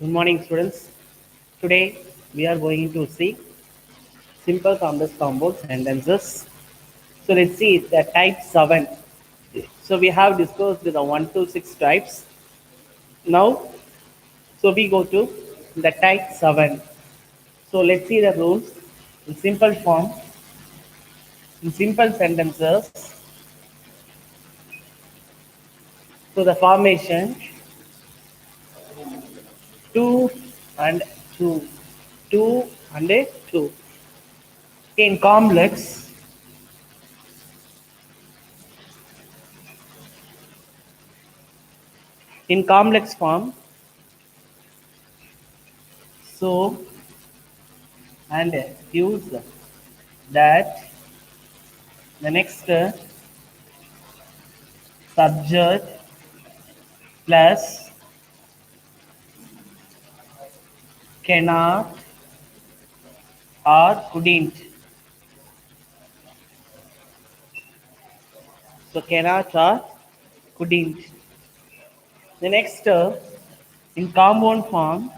Good morning, students. Today we are going to see simple complex compound sentences. So let's see the type 7. So we have discussed the 1 to 6 types. Now, so we go to the type 7. So let's see the rules in simple form, in simple sentences. So the formation 2 and 2, 2 and a 2. In complex form, so and use that the next subject plus cannot or couldn't. So cannot or couldn't. The next in compound form,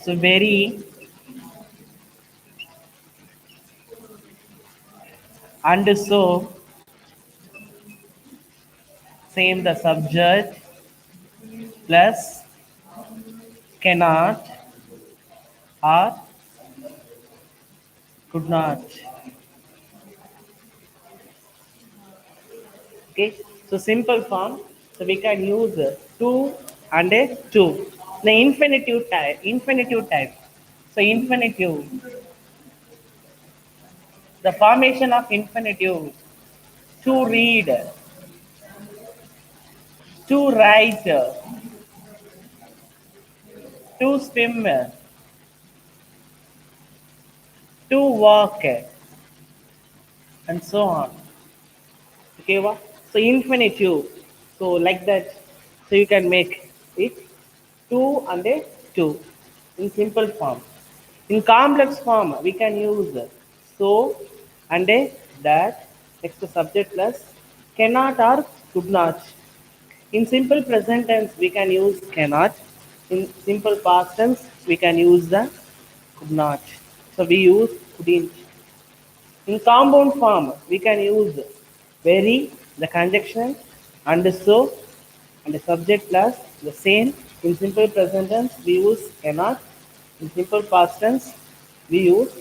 so very and so same the subject plus cannot or could not. Okay, so simple form. So we can use two and a two. The infinitive type. Infinitive type. So infinitive. The formation of infinitive. To read, to write, to swim, to walk, and so on. Okay, what? So infinitive. So like that. So you can make it two and a two in simple form. In complex form, we can use so and a that next to subject plus cannot or could not. In simple present tense, we can use cannot. In simple past tense, we can use the could not. So we use couldn't. In compound form, we can use very, the conjunction, and so, and the subject plus the same. In simple present tense, we use cannot. In simple past tense, we use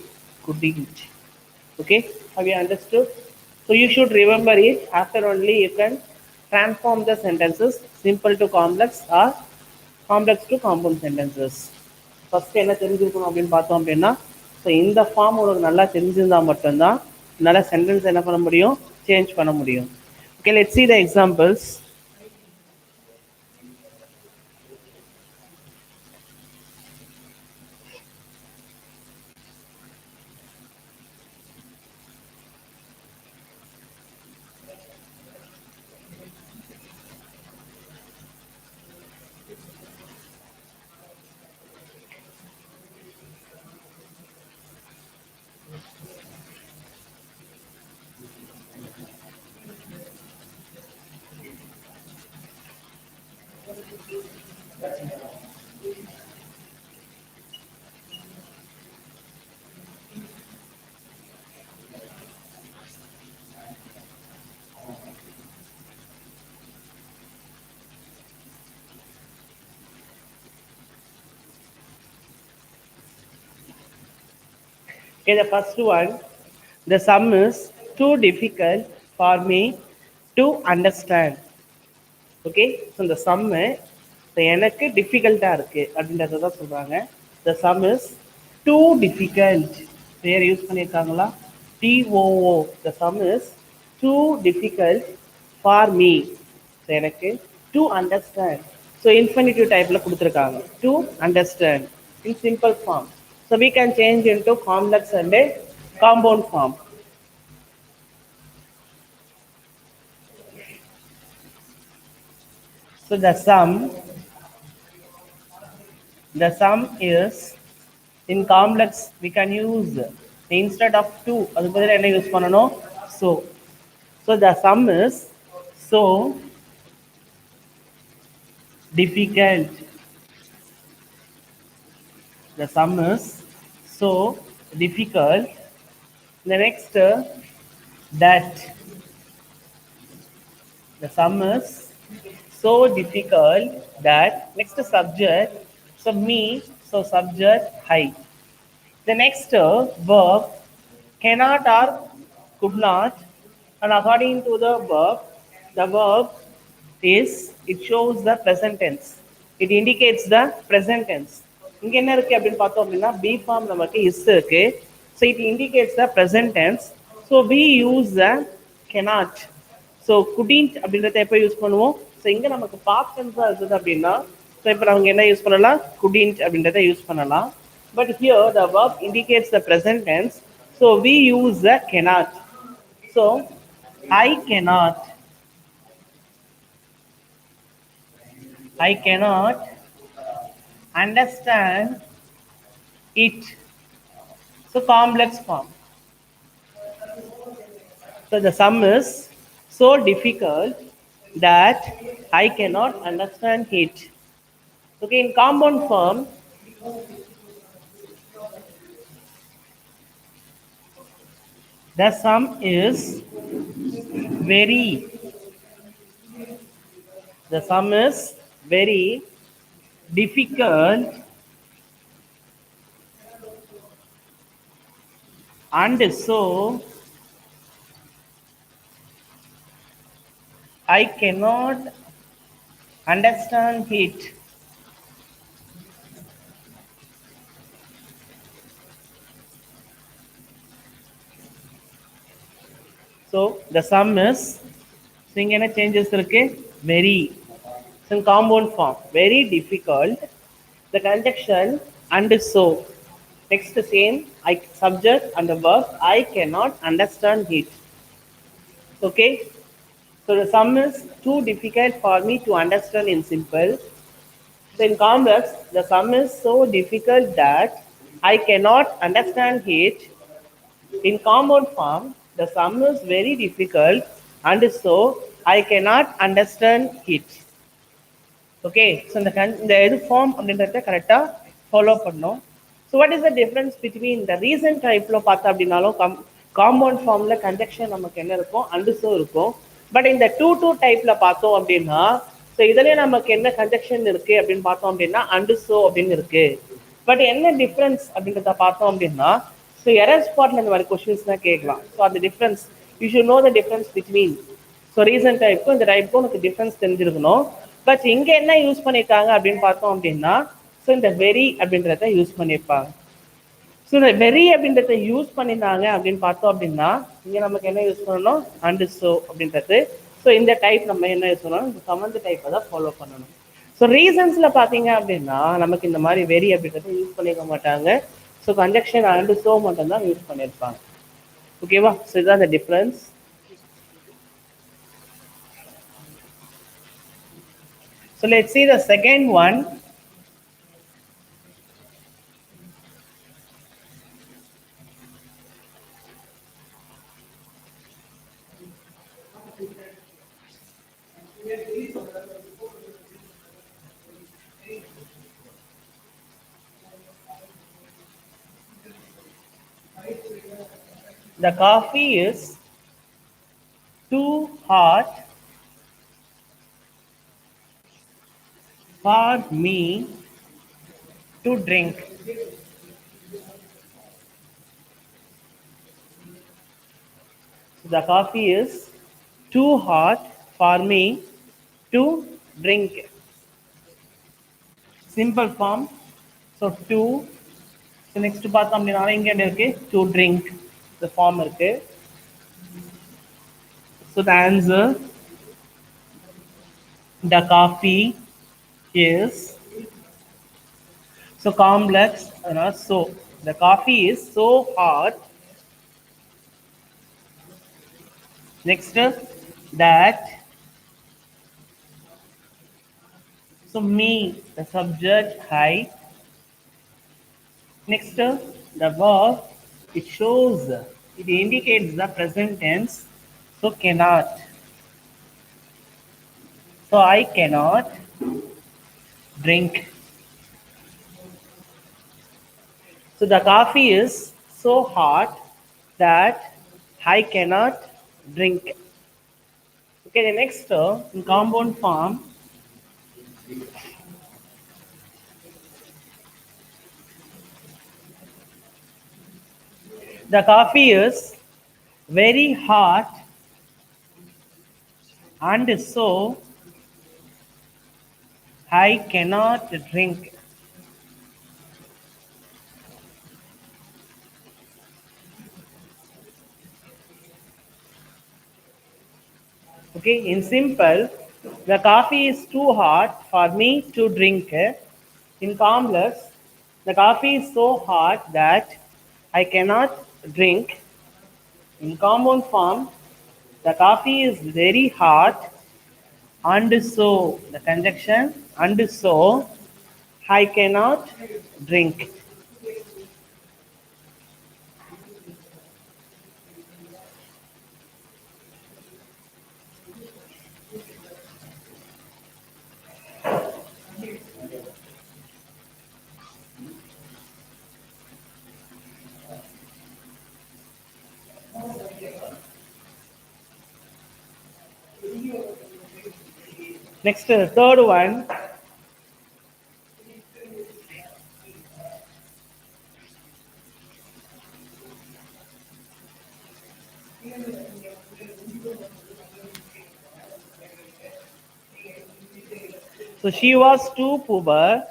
couldn't. Okay, have you understood? So you should remember it. After only you can transform the sentences simple to complex or complex to compound sentences. First என்ன தெரிஞ்சிருக்கணும் அப்படின்னு பார்த்தோம் அப்படின்னா so இந்த form உங்களுக்கு நல்லா தெரிஞ்சிருந்தா மட்டும்தான் நல்லா சென்டென்ஸ் என்ன பண்ண முடியும் சேஞ்ச் பண்ண முடியும். Okay, let's see the examples. Okay, the first one, the sum is too difficult for me to understand. Okay, so இந்த சம்மு எனக்கு டிஃபிகல்ட்டாக இருக்குது அப்படின்றத தான் சொல்கிறாங்க. The sum is too difficult. பேர் யூஸ் பண்ணியிருக்காங்களா? T O O. The sum is too difficult for me. So எனக்கு டு அண்டர்ஸ்டாண்ட். ஸோ இன்ஃபினிட்டிவ் டைப்பில் கொடுத்துருக்காங்க. To understand in simple form. So we can change into complex and a compound form. So the sum is in complex we can use instead of 2 அதுக்கு பதிலா என்ன use பண்ணனும்? So the sum is so difficult. The sum is so difficult. The next, that. The sum is so difficult that. Next subject. So me. So subject I. The next verb cannot or could not, and according to the verb is it shows the present tense. It indicates the present tense. இங்க என்ன இருக்கு அப்படின்னு பார்த்தோம் அப்படின்னா B form நமக்கு is இருக்கு. So it indicates the present tense. So we use the cannot. So couldn't அப்படின்றத எப்போ யூஸ் பண்ணுவோம்? ஸோ இங்கே நமக்கு பாஸ்ட் டென்ஸாக இருக்குது அப்படின்னா ஸோ இப்போ நம்ம என்ன யூஸ் பண்ணலாம்? குடின்ட் அப்படின்றத யூஸ் பண்ணலாம். But here the verb indicates the present tense. So we use the cannot. So I cannot understand it. So complex form. So the sum is so difficult that I cannot understand it. Okay, in compound form, the sum is very. The sum is very difficult and so I cannot understand it. So the sum is இங்க என்ன changes இருக்கு? Very. So in compound form, very difficult. The conjunction and so. Next same, I subject and the verb. I cannot understand it. Okay. So the sum is too difficult for me to understand in simple. So in complex, the sum is so difficult that I cannot understand it. In compound form, the sum is very difficult and so I cannot understand it. Okay, so இந்த எது form அப்படின்றத கரெக்டாக follow பண்ணோம். So what is the difference between இந்த recent டைப்பில் பார்த்தா அப்படின்னாலும் compound ஃபார்மில் கன்ஜெக்ஷன் நமக்கு என்ன இருக்கும்? அண்டுஸும் இருக்கும். பட் இந்த டூ டைப்பில் பார்த்தோம் அப்படின்னா ஸோ இதுலேயே நமக்கு என்ன கன்ஜெக்ஷன் இருக்குது அப்படின்னு பார்த்தோம் அப்படின்னா அண்டுஸோ அப்படின்னு இருக்குது. பட் என்ன டிஃப்ரென்ஸ் அப்படின்றத பார்த்தோம் அப்படின்னா ஸோ எரர் ஸ்பாட்டில் இந்த மாதிரி கொஸ்டின்ஸ் தான் கேட்கலாம். ஸோ அந்த difference you should know the difference between so recent டைப்புக்கும் இந்த டைப்புக்கும் உனக்கு டிஃப்ரென்ஸ் தெரிஞ்சிருக்கணும். பட் இங்கே என்ன யூஸ் பண்ணியிருக்காங்க அப்படின்னு பார்த்தோம் அப்படின்னா ஸோ இந்த வெரி அப்படின்றத யூஸ் பண்ணியிருப்பாங்க. ஸோ இந்த வெரி அப்படின்றத யூஸ் பண்ணியிருந்தாங்க அப்படின்னு பார்த்தோம் அப்படின்னா இங்கே நமக்கு என்ன யூஸ் பண்ணணும்? அண்டு ஸோ அப்படின்றது. ஸோ இந்த டைப் நம்ம என்ன யூஸ் பண்ணணும்? இந்த சம்மந்த டைப்பை தான் ஃபாலோ பண்ணணும். ஸோ ரீசன்ஸில் பார்த்தீங்க அப்படின்னா நமக்கு இந்த மாதிரி வெரி அப்படின்றத யூஸ் பண்ணிக்க மாட்டாங்க. ஸோ கன்ஜெக்ஷன் அண்டு ஸோ மட்டும்தான் யூஸ் பண்ணியிருப்பாங்க. ஓகேவா? ஸோ இதுதான் இந்த difference. So let's see the second one. The coffee is too hot for me to drink. The coffee is too hot for me to drink. Simple form. So to. So next பார்த்தோம் அப்படின்னா இங்கே இருக்கு to drink. The form இருக்கு. So the answer, the coffee is so complex. So the coffee is so hot. Next that. So me, the subject I. Next the verb, it shows, it indicates the present tense. So cannot. So I cannot drink. So the coffee is so hot that I cannot drink. Okay, the next term in compound form, the coffee is very hot and so I cannot drink. Okay, in simple, the coffee is too hot for me to drink. In complex, the coffee is so hot that I cannot drink. In compound form, the coffee is very hot and so the conjunction and so I cannot drink. Next, third one. So she was too poor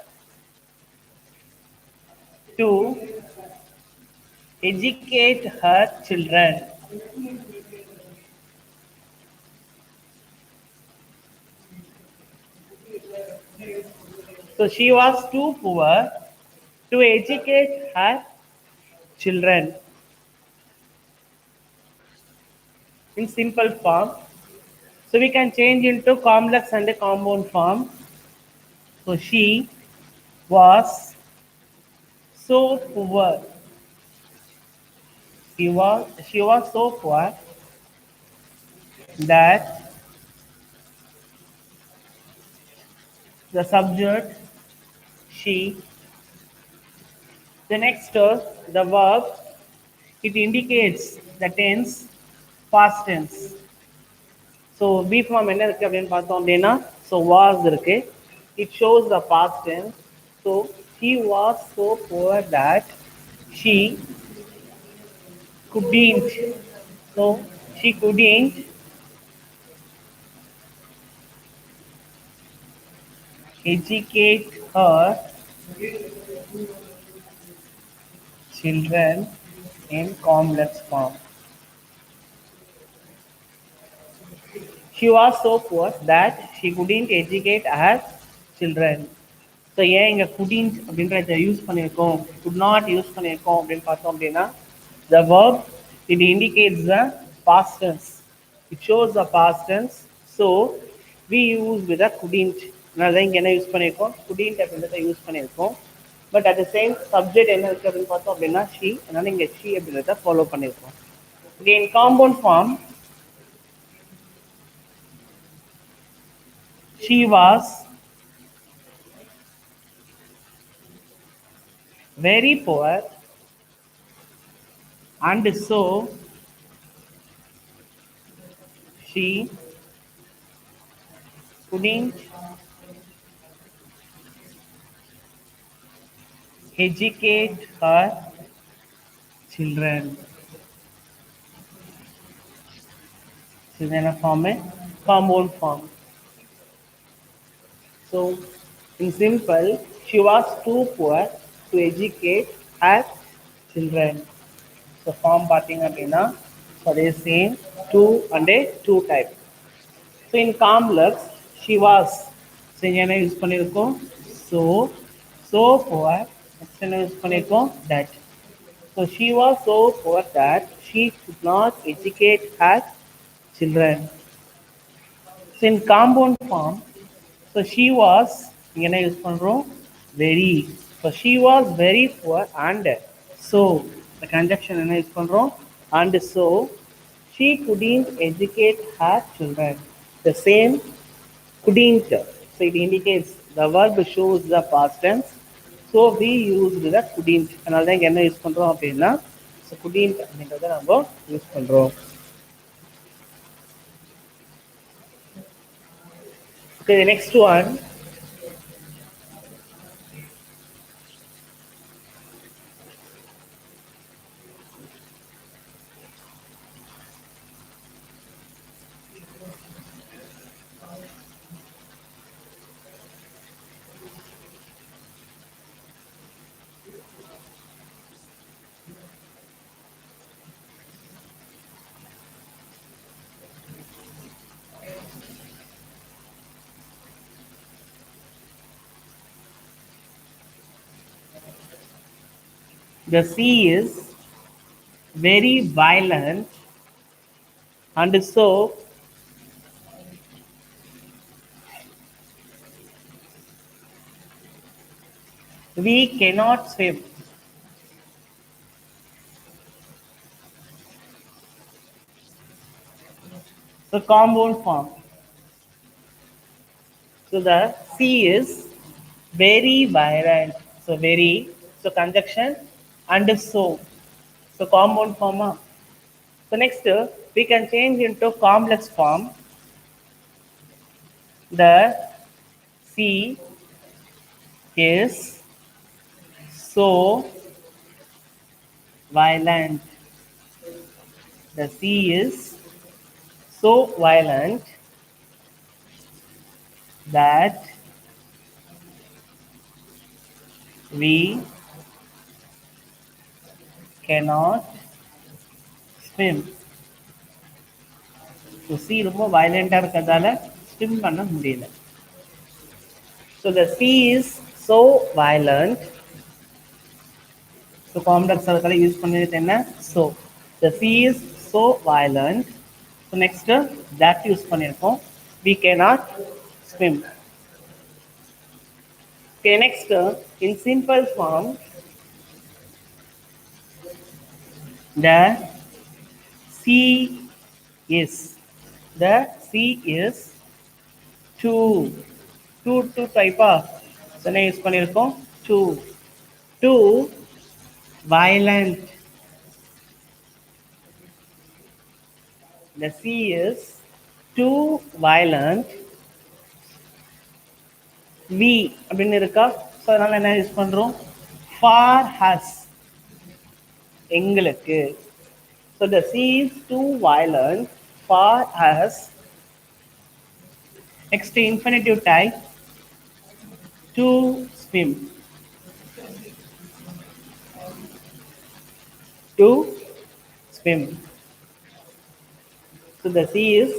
to educate her children. So she was too poor to educate her children. In simple form, so we can change into complex and a compound form. So she was so poor. She was so poor that the subject she. The next the verb, it indicates the tense, past tense. So B form என்ன இருக்கு அப்படின்னு பார்த்தோம் அப்படின்னா so was இருக்கு. It shows the past tense. So he was so poor that she couldn't. So she couldn't educate her children in complex form. She was so poor that she couldn't educate her children. So ஏன் இங்கே couldn't அப்படின்றத use பண்ணியிருக்கோம், could not use பண்ணியிருக்கோம் அப்படின்னு பார்த்தோம் அப்படின்னா the verb it indicates the past tense. It shows the past tense. So we use with the couldn't. அதனால தான் இங்கே என்ன யூஸ் பண்ணியிருக்கோம், couldn't அப்படின்றத யூஸ் பண்ணியிருக்கோம். But at the same subject என்ன இருக்குது அப்படின்னு பார்த்தோம் அப்படின்னா she. அதனால இங்கே she அப்படின்றத ஃபாலோ பண்ணியிருக்கோம். Again, compound form, she was very poor and so she couldn't educate her children. So then a form a compound form. So in simple, she was too poor to educate her children. So form பார்த்தீங்க அப்படின்னா so they same two and a two type. So in complex, she was. So இங்க என்ன use பண்ணியிருக்கோம், so poor. Next என்ன use பண்ணியிருக்கோம், that. So she was so poor that she could not educate her children. So in compound form, so she was இங்க என்ன use பண்றோம், very. So she was very poor and so the conjunction என்ன use பண்றோம், and so she couldn't educate her children. The same couldn't, so it indicates The verb shows the past tense. So we used the couldn't. அதனால தான் இங்க என்ன use பண்றோம் அப்படின்னா so couldn't அப்படின்றத நம்ம யூஸ் பண்றோம். Okay, the next one. The sea is very violent and so we cannot swim. So compound form. So the sea is very violent. So very. So conjunction and so. So compound form. So next we can change into complex form. The sea is so violent. The sea is so violent that we cannot swim. So sea ரொம்ப violent-ஆ இருக்கிறதால swim பண்ண முடியல. So the sea is so violent. So complex circle use பண்ணிட்டு என்ன? So the sea is so violent. So next that use பண்ணிருக்கோம். We cannot swim. Okay, next in simple form the sea is the sea is two type so என்ன use பண்ணிருக்கோம் two violent. The sea is too violent. We அப்படின்னு இருக்கா so அதனால என்ன use பண்றோம் for us எங்களுக்கு. So the sea is too violent for us. Next infinitive type to swim. To swim. So the sea is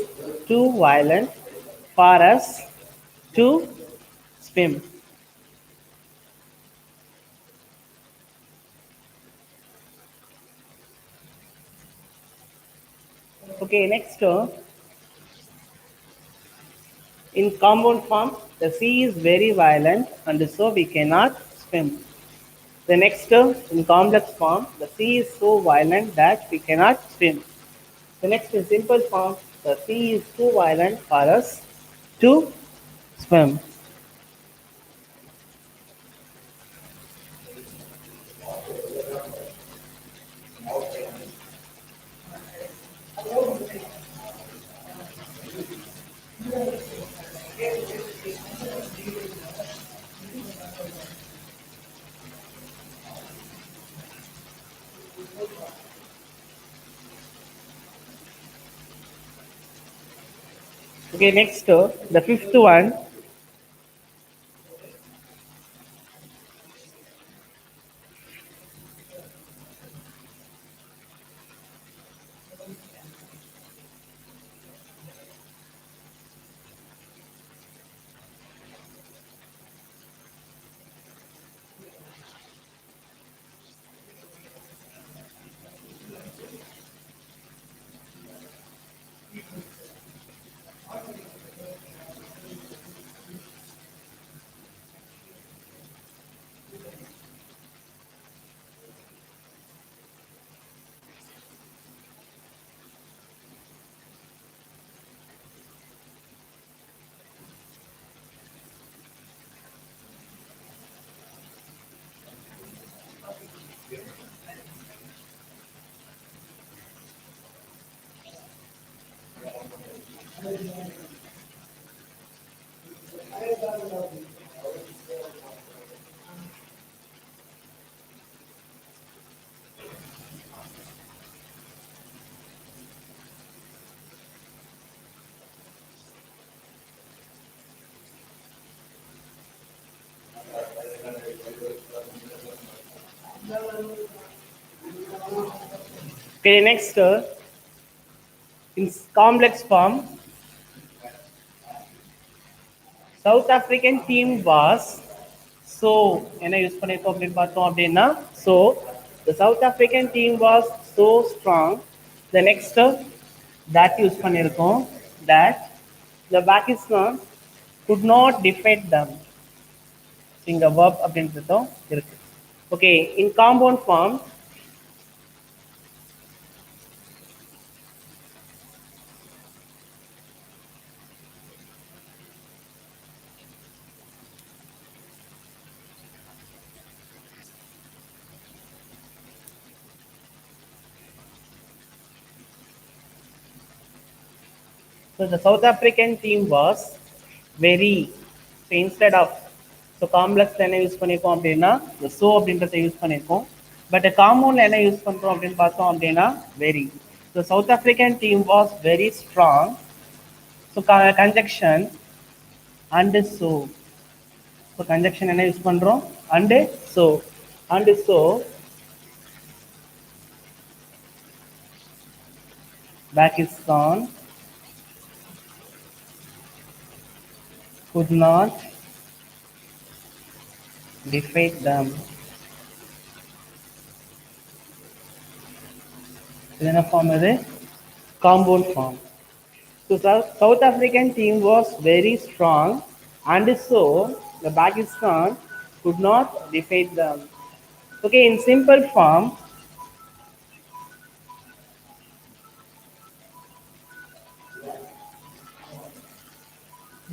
too violent for us to swim. Okay, next in compound form, the sea is very violent and so we cannot swim. The next in complex form, the sea is so violent that we cannot swim. The next in simple form, the sea is too violent for us to swim. Okay, next the fifth one. Okay, next, in complex form, South African team was so என்ன use பண்ணிருக்கோம் அப்படின்னு பார்த்தோம் அப்படின்னா so the South African team was so strong. The next that use பண்ணிருக்கோம் that the Pakistan could not defeat them. இங்க verb அப்படின்றதும் இருக்கு. Okay, in compound form, so the South African team was very, so instead of, so complex என்ன use பண்ணிருக்கோம் அப்படின்னா the so அப்படின்றத use பண்ணிருக்கோம். But காம்பவுண்ட்ல என்ன யூஸ் பண்றோம் அப்படின்னு பார்த்தோம் அப்படின்னா very. So South African team was very strong. So conjunction and so. So conjunction என்ன யூஸ் பண்றோம் and so. And so Pakistan could not defeat them. இது என்ன ஃபார்ம் இது compound form. So South African team was very strong and so the Pakistan could not defeat them. Okay, in simple form,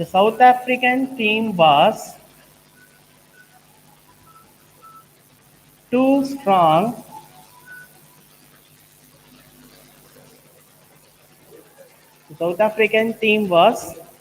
the South African team was too strong the South African team was